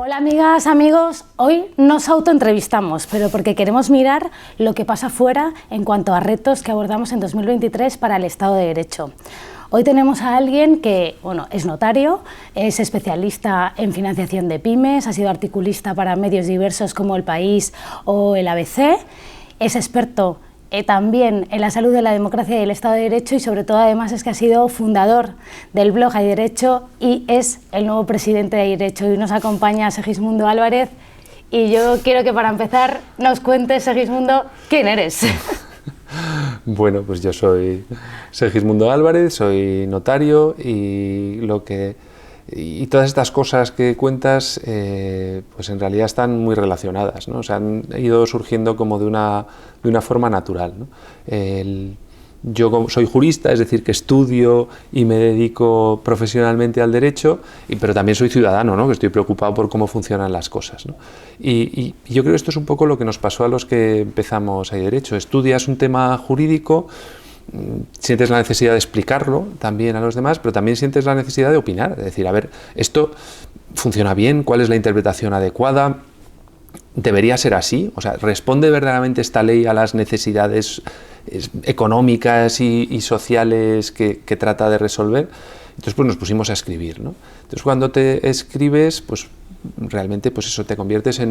Hola amigas, amigos, hoy nos autoentrevistamos, pero porque queremos mirar lo que pasa fuera en cuanto a retos que abordamos en 2023 para el Estado de Derecho. Hoy tenemos a alguien que, es notario, es especialista en financiación de pymes, ha sido articulista para medios diversos como El País o el ABC, es experto también en la salud de la democracia y el Estado de Derecho y sobre todo además es que ha sido fundador del blog Hay Derecho y es el nuevo presidente de Hay Derecho. Hoy nos acompaña Segismundo Álvarez y yo quiero que para empezar nos cuentes, Segismundo, ¿quién eres? Bueno, pues yo soy Segismundo Álvarez, soy notario y todas estas cosas que cuentas pues en realidad están muy relacionadas, ¿no? O sea, han ido surgiendo como de una forma natural, ¿no? Yo soy jurista, es decir, que estudio y me dedico profesionalmente al derecho, pero también soy ciudadano, ¿no? Que estoy preocupado por cómo funcionan las cosas, ¿no? Y yo creo que esto es un poco lo que nos pasó a los que empezamos Hay Derecho. Estudias un tema jurídico, sientes la necesidad de explicarlo también a los demás, pero también sientes la necesidad de opinar, de decir, a ver, ¿esto funciona bien? ¿Cuál es la interpretación adecuada? ¿Debería ser así? O sea, ¿responde verdaderamente esta ley a las necesidades económicas y sociales que trata de resolver? Entonces, pues nos pusimos a escribir, ¿no? Entonces, cuando te escribes, pues realmente pues eso, te conviertes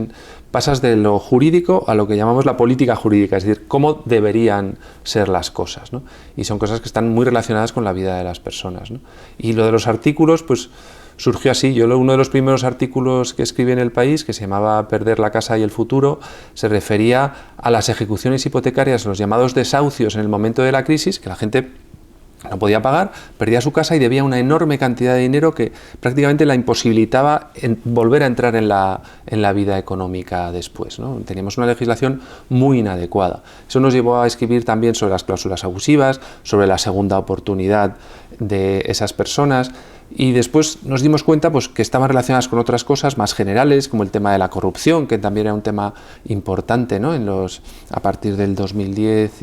pasas de lo jurídico a lo que llamamos la política jurídica, es decir, cómo deberían ser las cosas, ¿no? Y son cosas que están muy relacionadas con la vida de las personas, ¿no? Y lo de los artículos, pues surgió así. Uno de los primeros artículos que escribí en El País, que se llamaba Perder la casa y el futuro, se refería a las ejecuciones hipotecarias, los llamados desahucios en el momento de la crisis, que la gente no podía pagar, perdía su casa y debía una enorme cantidad de dinero que prácticamente la imposibilitaba volver a entrar en la vida económica después, ¿no? Teníamos una legislación muy inadecuada. Eso nos llevó a escribir también sobre las cláusulas abusivas, sobre la segunda oportunidad de esas personas. Y después nos dimos cuenta pues, que estaban relacionadas con otras cosas más generales, como el tema de la corrupción, que también era un tema importante, ¿no? A partir del 2010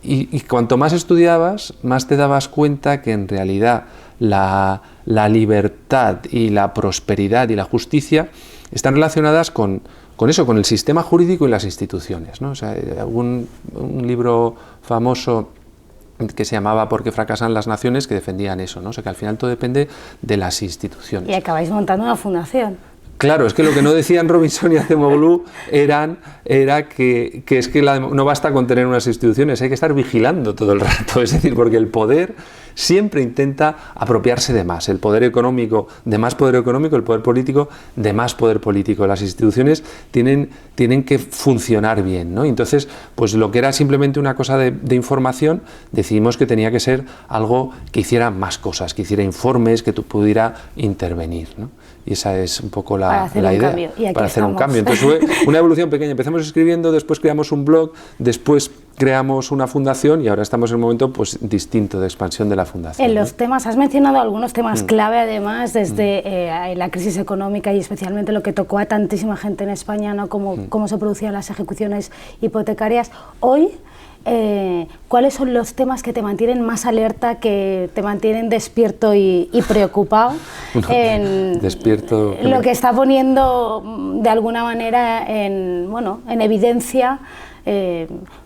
y cuanto más estudiabas, más te dabas cuenta que en realidad la libertad y la prosperidad y la justicia están relacionadas con eso, con el sistema jurídico y las instituciones, ¿no? O sea, un libro famoso que se llamaba ¿Por qué fracasan las naciones?, que defendían eso, ¿no? O sea, que al final todo depende de las instituciones. Y acabáis montando una fundación. Claro, es que lo que no decían Robinson y Acemoglu era que es que no basta con tener unas instituciones, hay que estar vigilando todo el rato, es decir, porque el poder siempre intenta apropiarse de más, el poder económico de más poder económico, el poder político de más poder político. Las instituciones tienen que funcionar bien, ¿no? Entonces, pues lo que era simplemente una cosa de información, decidimos que tenía que ser algo que hiciera más cosas, que hiciera informes, que tú pudiera intervenir, ¿no? Y esa es un poco la idea, para hacer un cambio. Entonces fue una evolución pequeña, empezamos escribiendo, después creamos un blog, después creamos una fundación y ahora estamos en un momento pues distinto de expansión de la fundación. En los temas, has mencionado algunos temas clave además, desde la crisis económica y especialmente lo que tocó a tantísima gente en España, ¿no? Cómo se producían las ejecuciones hipotecarias. Hoy, ¿cuáles son los temas que te mantienen más alerta, que te mantienen despierto y preocupado despierto, lo que está poniendo de alguna manera en evidencia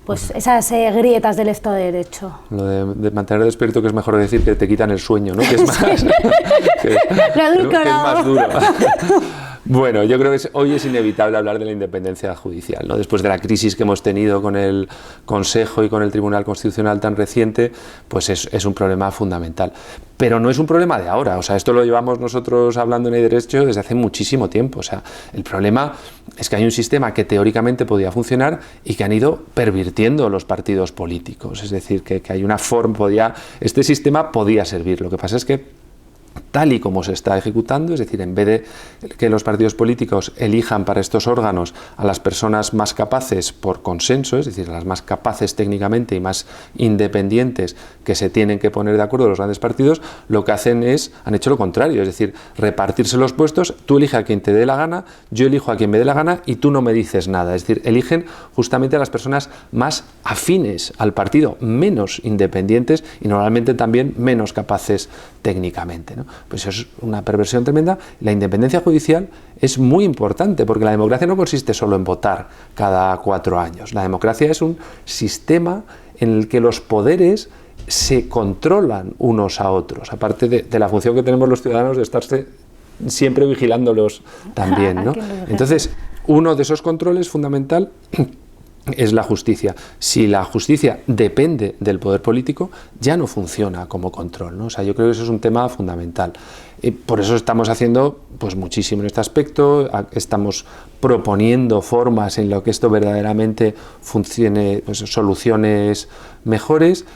pues esas grietas del Estado de Derecho? Lo de mantener despierto, que es mejor decir que te quitan el sueño, ¿no? Que es más, que es más duro. Bueno, yo creo que hoy es inevitable hablar de la independencia judicial, ¿no? Después de la crisis que hemos tenido con el Consejo y con el Tribunal Constitucional tan reciente, pues es un problema fundamental. Pero no es un problema de ahora, o sea, esto lo llevamos nosotros hablando en Hay Derecho desde hace muchísimo tiempo. O sea, el problema es que hay un sistema que teóricamente podía funcionar y que han ido pervirtiendo los partidos políticos. Es decir, que hay una forma, este sistema podía servir. Lo que pasa es que tal y como se está ejecutando, es decir, en vez de que los partidos políticos elijan para estos órganos a las personas más capaces por consenso, es decir, a las más capaces técnicamente y más independientes que se tienen que poner de acuerdo los grandes partidos, lo que han hecho lo contrario, es decir, repartirse los puestos, tú eliges a quien te dé la gana, yo elijo a quien me dé la gana y tú no me dices nada, es decir, eligen justamente a las personas más afines al partido, menos independientes y normalmente también menos capaces técnicamente, ¿no? pues eso es una perversión tremenda. La independencia judicial es muy importante, porque la democracia no consiste solo en votar cada 4 años. La democracia es un sistema en el que los poderes se controlan unos a otros, aparte de la función que tenemos los ciudadanos de estarse siempre vigilándolos también, ¿no? Entonces, uno de esos controles fundamental es la justicia. Si la justicia depende del poder político, ya no funciona como control, ¿no? O sea, yo creo que eso es un tema fundamental. Por eso estamos haciendo pues muchísimo en este aspecto, estamos proponiendo formas en lo que esto verdaderamente funcione, pues soluciones mejores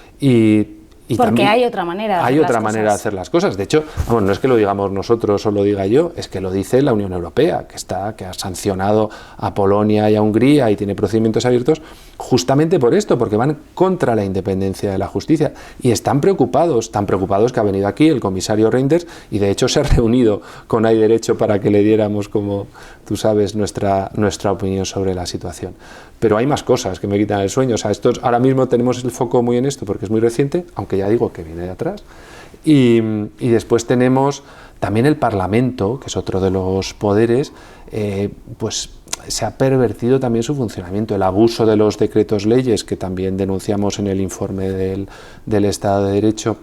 porque hay otra manera de hacer las cosas. De hecho, bueno, no es que lo digamos nosotros o lo diga yo, es que lo dice la Unión Europea, que ha sancionado a Polonia y a Hungría y tiene procedimientos abiertos justamente por esto, porque van contra la independencia de la justicia y están preocupados, tan preocupados que ha venido aquí el comisario Reinders y de hecho se ha reunido con Hay Derecho para que le diéramos, como tú sabes, nuestra opinión sobre la situación. Pero hay más cosas que me quitan el sueño. O sea, ahora mismo tenemos el foco muy en esto porque es muy reciente, aunque ya digo que viene de atrás. Y después tenemos también el Parlamento, que es otro de los poderes, pues se ha pervertido también su funcionamiento. El abuso de los decretos leyes, que también denunciamos en el informe del Estado de Derecho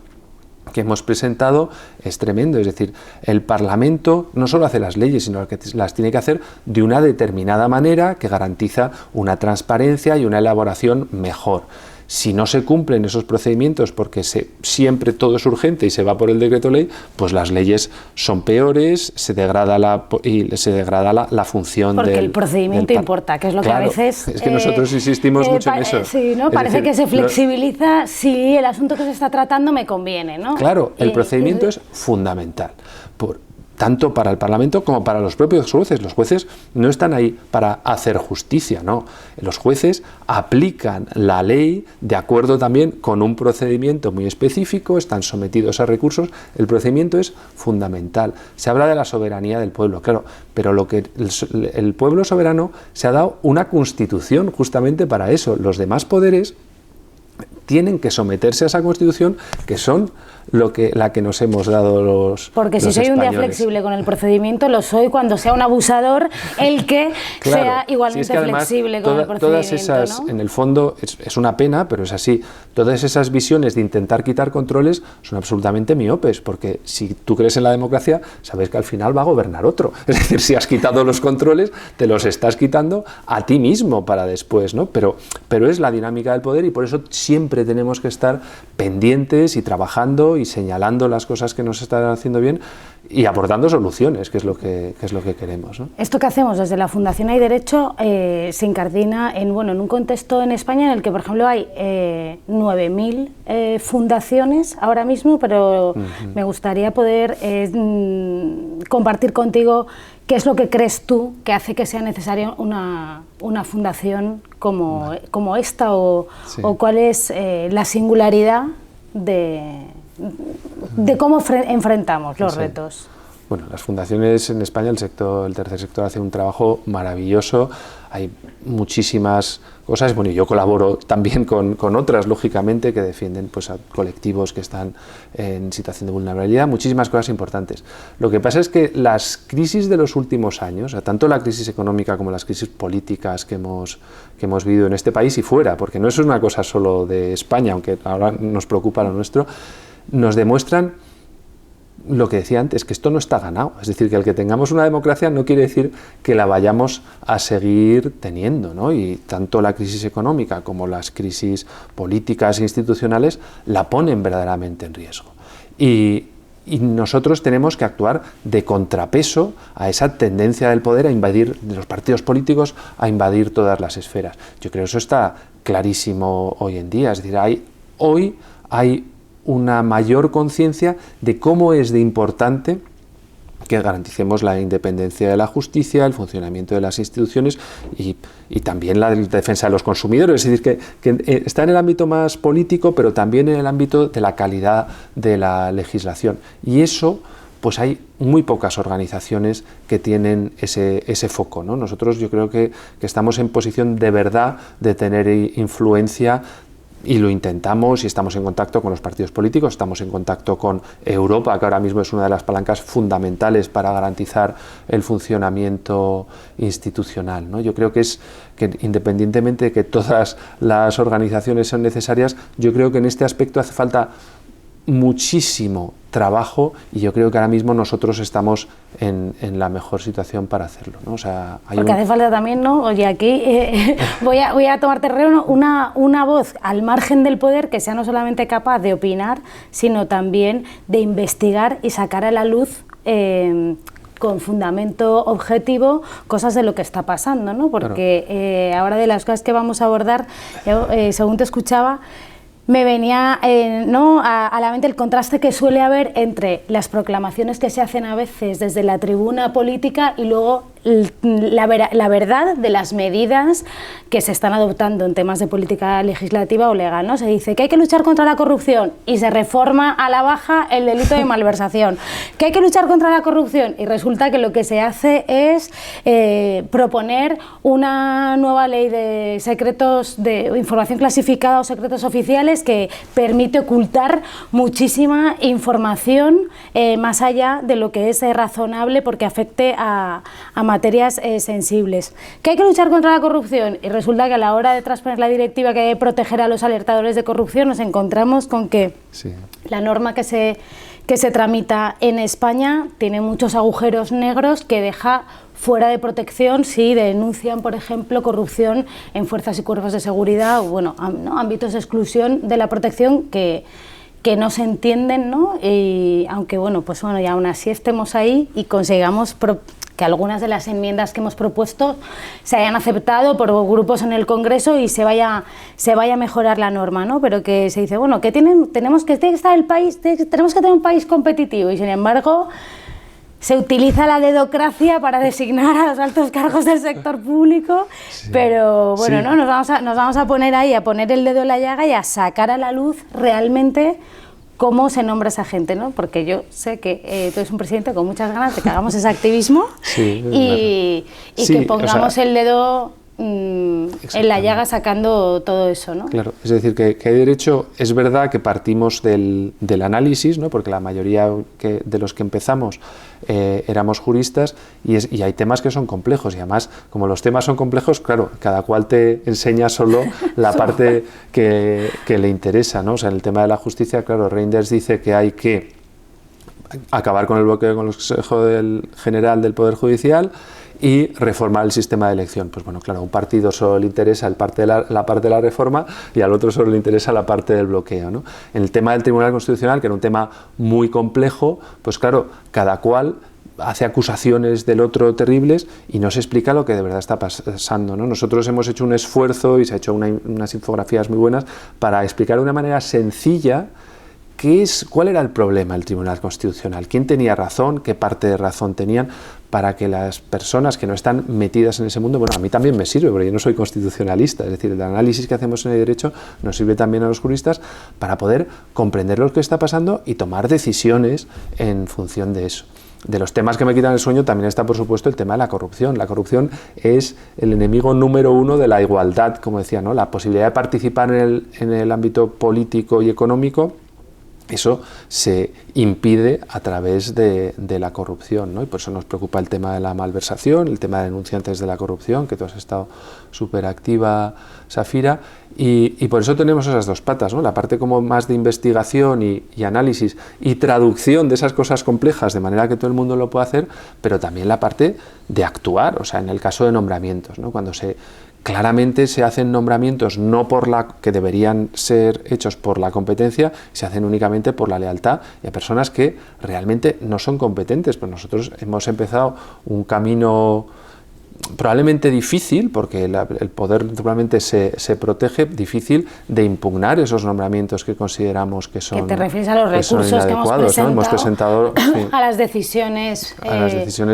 que hemos presentado, es tremendo. Es decir, el Parlamento no solo hace las leyes, sino que las tiene que hacer de una determinada manera que garantiza una transparencia y una elaboración mejor. Si no se cumplen esos procedimientos porque siempre todo es urgente y se va por el decreto ley, pues las leyes son peores, se degrada la función porque el procedimiento importa, que es lo que a veces... Es que nosotros insistimos mucho en eso. Sí, ¿no? Parece que se flexibiliza si el asunto que se está tratando me conviene, ¿no? Claro, el procedimiento es fundamental. Tanto para el Parlamento como para los propios jueces. Los jueces no están ahí para hacer justicia, no. Los jueces aplican la ley de acuerdo también con un procedimiento muy específico, están sometidos a recursos. El procedimiento es fundamental. Se habla de la soberanía del pueblo, claro, pero el pueblo soberano se ha dado una constitución justamente para eso. Los demás poderes tienen que someterse a esa Constitución, que son la que nos hemos dado los Porque si los soy españoles. Un día flexible con el procedimiento, lo soy cuando sea un abusador el que claro, sea igualmente flexible con el procedimiento. Todas esas, ¿no? En el fondo, es una pena, pero es así. Todas esas visiones de intentar quitar controles son absolutamente miopes, porque si tú crees en la democracia, sabes que al final va a gobernar otro. Es decir, si has quitado los controles, te los estás quitando a ti mismo para después, ¿no? Pero es la dinámica del poder y por eso siempre tenemos que estar pendientes y trabajando y señalando las cosas que nos están haciendo bien y aportando soluciones, que es lo que queremos, ¿no? Esto que hacemos desde la Fundación Hay Derecho se incardina en un contexto en España en el que, por ejemplo, hay 9.000 fundaciones ahora mismo, pero me gustaría poder compartir contigo qué es lo que crees tú que hace que sea necesaria una fundación como esta o cuál es la singularidad de cómo enfrentamos los retos. Bueno, las fundaciones en España, el tercer sector hace un trabajo maravilloso, hay muchísimas cosas, bueno, yo colaboro también con otras, lógicamente, que defienden pues, a colectivos que están en situación de vulnerabilidad, muchísimas cosas importantes. Lo que pasa es que las crisis de los últimos años, o sea, tanto la crisis económica como las crisis políticas que hemos vivido en este país y fuera, porque no es una cosa solo de España, aunque ahora nos preocupa lo nuestro, nos demuestran lo que decía antes, que esto no está ganado. Es decir, que el que tengamos una democracia no quiere decir que la vayamos a seguir teniendo, ¿no? Y tanto la crisis económica como las crisis políticas e institucionales la ponen verdaderamente en riesgo. Y nosotros tenemos que actuar de contrapeso a esa tendencia del poder a invadir, de los partidos políticos, a invadir todas las esferas. Yo creo que eso está clarísimo hoy en día. Es decir, hoy hay una mayor conciencia de cómo es de importante que garanticemos la independencia de la justicia, el funcionamiento de las instituciones y también la defensa de los consumidores. Es decir, que está en el ámbito más político, pero también en el ámbito de la calidad de la legislación. Y eso, pues hay muy pocas organizaciones que tienen ese foco, ¿no? Nosotros yo creo que estamos en posición de verdad de tener influencia y lo intentamos y estamos en contacto con los partidos políticos, estamos en contacto con Europa, que ahora mismo es una de las palancas fundamentales para garantizar el funcionamiento institucional, ¿no? Yo creo que independientemente de que todas las organizaciones son necesarias, yo creo que en este aspecto hace falta muchísimo trabajo y yo creo que ahora mismo nosotros estamos en la mejor situación para hacerlo, ¿no? O sea, porque hace falta también, ¿no? Oye, aquí voy a tomar terreno, una voz al margen del poder que sea no solamente capaz de opinar, sino también de investigar y sacar a la luz con fundamento objetivo cosas de lo que está pasando, ¿no? Porque ahora de las cosas que vamos a abordar, según te escuchaba, me venía ¿no? a la mente el contraste que suele haber entre las proclamaciones que se hacen a veces desde la tribuna política y luego la verdad de las medidas que se están adoptando en temas de política legislativa o legal, ¿no? Se dice que hay que luchar contra la corrupción y se reforma a la baja el delito de malversación, que hay que luchar contra la corrupción y resulta que lo que se hace es proponer una nueva ley de secretos de información clasificada o secretos oficiales que permite ocultar muchísima información más allá de lo que es razonable porque afecte a materias sensibles. ¿Que hay que luchar contra la corrupción? Y resulta que a la hora de trasponer la directiva que hay que proteger a los alertadores de corrupción nos encontramos con que la norma que se tramita en España tiene muchos agujeros negros que deja fuera de protección si denuncian, por ejemplo, corrupción en fuerzas y cuerpos de seguridad o, bueno, ¿no? ámbitos de exclusión de la protección que no se entienden, ¿no? Y aunque, bueno, pues bueno, y aún así estemos ahí y consigamos que algunas de las enmiendas que hemos propuesto se hayan aceptado por grupos en el Congreso y se vaya a mejorar la norma, ¿no? Pero que se dice, bueno, que tenemos que tener un país competitivo y sin embargo se utiliza la dedocracia para designar a los altos cargos del sector público, pero bueno, ¿no? Nos vamos a poner ahí, a poner el dedo en la llaga y a sacar a la luz realmente cómo se nombra esa gente, ¿no? Porque yo sé que tú eres un presidente con muchas ganas de que hagamos ese activismo y que pongamos el dedo en la llaga sacando todo eso, ¿no? Claro, es decir, que hay derecho, es verdad que partimos del análisis, ¿no? Porque la mayoría de los que empezamos éramos juristas y hay temas que son complejos y además, como los temas son complejos, claro, cada cual te enseña solo la parte que le interesa, ¿no? O sea, en el tema de la justicia, claro, Reinders dice que hay que acabar con el bloqueo con el Consejo General del Poder Judicial y reformar el sistema de elección. Pues bueno, claro, a un partido solo le interesa la parte de la reforma y al otro solo le interesa la parte del bloqueo, ¿no? En el tema del Tribunal Constitucional, que era un tema muy complejo, pues claro, cada cual hace acusaciones del otro terribles y no se explica lo que de verdad está pasando, ¿no? Nosotros hemos hecho un esfuerzo y se ha hecho unas infografías muy buenas para explicar de una manera sencilla ¿cuál era el problema del Tribunal Constitucional? ¿Quién tenía razón? ¿Qué parte de razón tenían? Para que las personas que no están metidas en ese mundo, bueno, a mí también me sirve, porque yo no soy constitucionalista, es decir, el análisis que hacemos en el derecho nos sirve también a los juristas para poder comprender lo que está pasando y tomar decisiones en función de eso. De los temas que me quitan el sueño también está, por supuesto, el tema de la corrupción. La corrupción es el enemigo número uno de la igualdad, como decía, ¿no? La posibilidad de participar en el ámbito político y económico. Eso se impide a través de la corrupción, ¿no? Y por eso nos preocupa el tema de la malversación, el tema de denunciantes de la corrupción, que tú has estado súper activa, Safira, y por eso tenemos esas dos patas, ¿no? La parte como más de investigación y análisis y traducción de esas cosas complejas de manera que todo el mundo lo pueda hacer, pero también la parte de actuar, o sea, en el caso de nombramientos, ¿no? Cuando claramente se hacen nombramientos no que deberían ser hechos por la competencia, se hacen únicamente por la lealtad y a personas que realmente no son competentes. Pues nosotros hemos empezado un camino probablemente difícil, porque el poder naturalmente se protege, difícil de impugnar esos nombramientos que consideramos que son. Que te refieres a los recursos que hemos presentado, sí, a las decisiones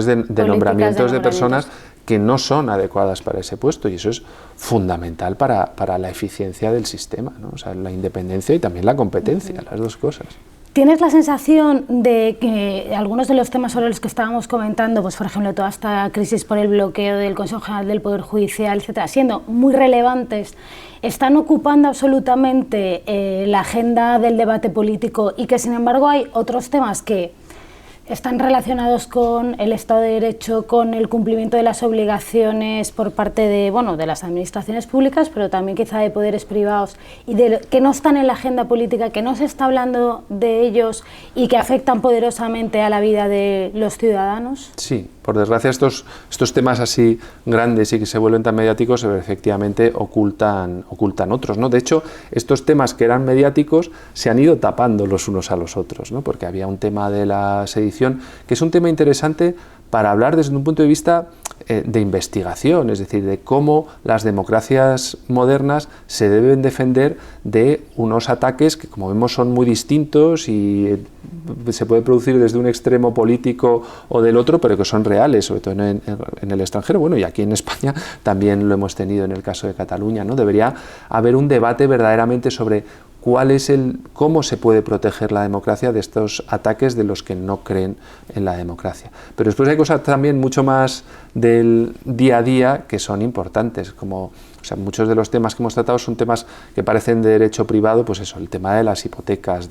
de nombramientos de personas que no son adecuadas para ese puesto, y eso es fundamental para la eficiencia del sistema, ¿no? O sea, la independencia y también la competencia, las dos cosas. ¿Tienes la sensación de que algunos de los temas sobre los que estábamos comentando, pues por ejemplo toda esta crisis por el bloqueo del Consejo General del Poder Judicial, etcétera, siendo muy relevantes, están ocupando absolutamente la agenda del debate político y que sin embargo hay otros temas que están relacionados con el Estado de Derecho, con el cumplimiento de las obligaciones por parte de, bueno, de las administraciones públicas, pero también quizá de poderes privados, y que no están en la agenda política, que no se está hablando de ellos y que afectan poderosamente a la vida de los ciudadanos? Sí, por desgracia estos temas así grandes y que se vuelven tan mediáticos efectivamente ocultan otros, ¿no? De hecho, estos temas que eran mediáticos se han ido tapando los unos a los otros, ¿no? Porque había un tema de la sedición, que es un tema interesante para hablar desde un punto de vista de investigación, es decir, de cómo las democracias modernas se deben defender de unos ataques que, como vemos, son muy distintos y se puede producir desde un extremo político o del otro, pero que son reales, sobre todo en el extranjero. Bueno, y aquí en España también lo hemos tenido en el caso de Cataluña, ¿no? Debería haber un debate verdaderamente sobre cómo se puede proteger la democracia de estos ataques de los que no creen en la democracia. Pero después hay cosas también mucho más del día a día que son importantes, como, o sea, muchos de los temas que hemos tratado son temas que parecen de derecho privado, pues eso, el tema de las hipotecas,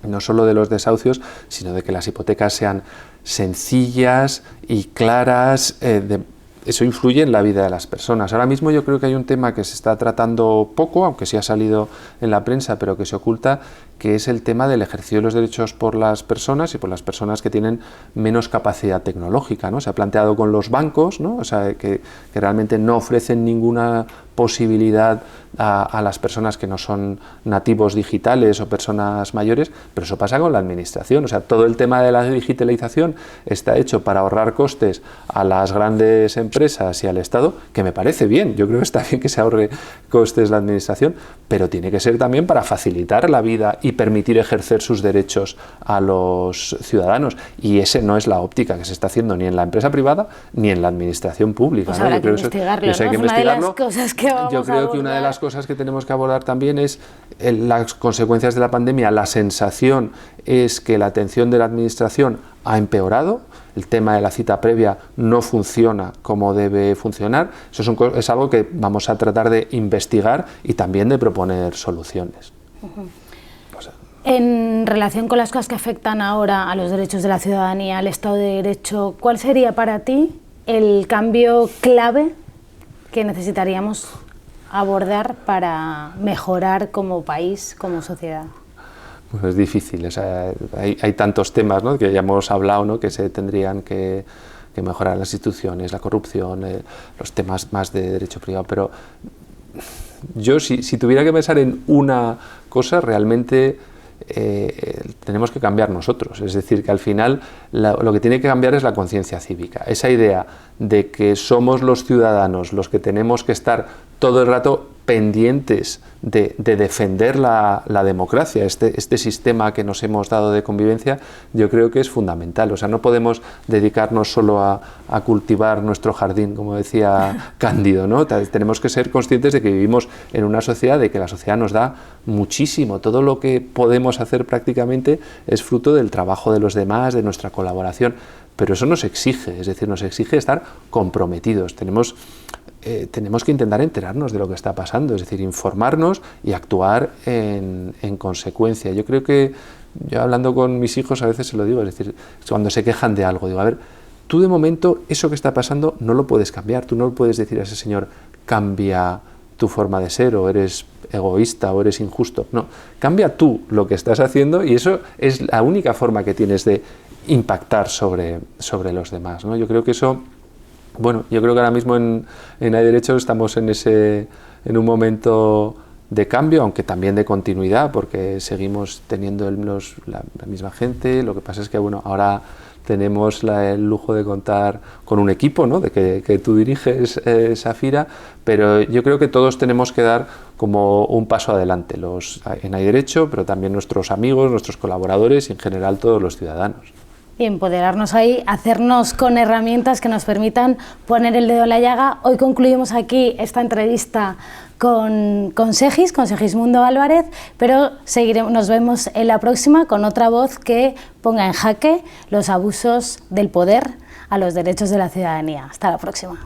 no solo de los desahucios, sino de que las hipotecas sean sencillas y claras, eso influye en la vida de las personas. Ahora mismo yo creo que hay un tema que se está tratando poco, aunque sí ha salido en la prensa, pero que se oculta, que es el tema del ejercicio de los derechos por las personas y por las personas que tienen menos capacidad tecnológica, ¿no? Se ha planteado con los bancos, ¿no? O sea, que realmente no ofrecen ninguna posibilidad a las personas que no son nativos digitales o personas mayores, pero eso pasa con la administración. O sea, todo el tema de la digitalización está hecho para ahorrar costes a las grandes empresas y al Estado, que me parece bien. Yo creo que está bien que se ahorre costes la administración, pero tiene que ser también para facilitar la vida y permitir ejercer sus derechos a los ciudadanos. Y ese no es la óptica que se está haciendo ni en la empresa privada ni en la administración pública, pues ¿no? habrá que investigarlo, ¿no? Hay que investigarlo. Yo creo que una de las cosas que tenemos que abordar también es las consecuencias de la pandemia. La sensación es que la atención de la administración ha empeorado, el tema de la cita previa no funciona como debe funcionar. Eso es algo que vamos a tratar de investigar y también de proponer soluciones. En relación con las cosas que afectan ahora a los derechos de la ciudadanía, al Estado de Derecho, ¿cuál sería para ti el cambio clave que necesitaríamos abordar para mejorar como país, como sociedad? Pues es difícil, o sea, hay tantos temas, ¿no?, que ya hemos hablado, ¿no?, que se tendrían que mejorar, las instituciones, la corrupción, los temas más de derecho privado, pero yo si tuviera que pensar en una cosa, realmente tenemos que cambiar nosotros. Es decir, que al final lo que tiene que cambiar es la conciencia cívica, esa idea de que somos los ciudadanos los que tenemos que estar todo el rato pendientes de defender la democracia, este sistema que nos hemos dado de convivencia. Yo creo que es fundamental. O sea, no podemos dedicarnos solo a cultivar nuestro jardín, como decía Cándido, ¿no? Tenemos que ser conscientes de que vivimos en una sociedad, de que la sociedad nos da muchísimo. Todo lo que podemos hacer prácticamente es fruto del trabajo de los demás, de nuestra colaboración, pero eso nos exige, es decir, nos exige estar comprometidos. Tenemos que intentar enterarnos de lo que está pasando, es decir, informarnos y actuar en consecuencia. Yo creo que, yo hablando con mis hijos a veces se lo digo, es decir, cuando se quejan de algo, digo, a ver, tú de momento eso que está pasando no lo puedes cambiar, tú no le puedes decir a ese señor, cambia tu forma de ser, o eres egoísta, o eres injusto. No, cambia tú lo que estás haciendo, y eso es la única forma que tienes de impactar sobre los demás, ¿no? Yo creo que eso... Bueno, yo creo que ahora mismo en Hay Derecho estamos en un momento de cambio, aunque también de continuidad, porque seguimos teniendo la misma gente. Lo que pasa es que, bueno, ahora tenemos el lujo de contar con un equipo, ¿no?, de que tú diriges, Safira, pero yo creo que todos tenemos que dar como un paso adelante, en Hay Derecho, pero también nuestros amigos, nuestros colaboradores y en general todos los ciudadanos. Y empoderarnos ahí, hacernos con herramientas que nos permitan poner el dedo en la llaga. Hoy concluimos aquí esta entrevista con Segismundo Álvarez, pero nos vemos en la próxima con otra voz que ponga en jaque los abusos del poder a los derechos de la ciudadanía. Hasta la próxima.